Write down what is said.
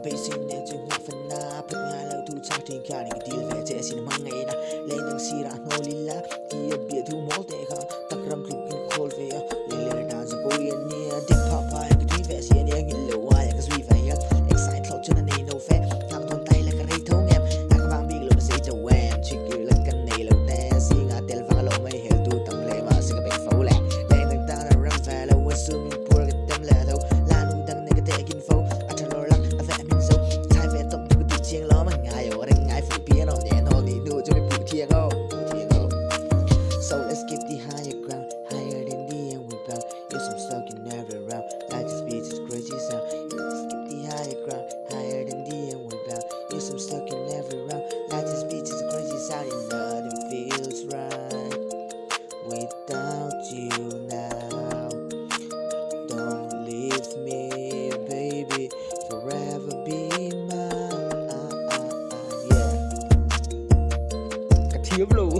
Basing ne chung ngọc phần na phật nga lâu thu cha thiên kha ni deal ve che sin mang ngai na le dang sira ngolila ki bia thu mol te kha takram klip kin khol ve le le na zo ko yen ni dik pop pai ki dri ve si ne ngil lo wa ya ka sui ve ya excite lo chuna nei no fe ngam ton tai la ka rei thong em ta ka bang big lo na sei to wem chick you la kan nei lo te si nga tel va lo mai hel tu tam le ma si ka be fo le le dang ta na ram fa lo wa su min pur ka tem le tho la nu dang ne ka te kin fo a ta lo lak a ve min so tai ve top ku ti chiang lo ma ngai yo ring ngai fu pi no ne no ni nu cho ni pu thiang go so let's keep the higher ground higher than the end we bound you're some stuck in every round like this beat is crazy sound let's keep the higher ground higher than the end we bound you're some stuck in every round like this beat is crazy sound and nothing feels right without you now don't leave me baby forever be mine yeah กระเทียมรู้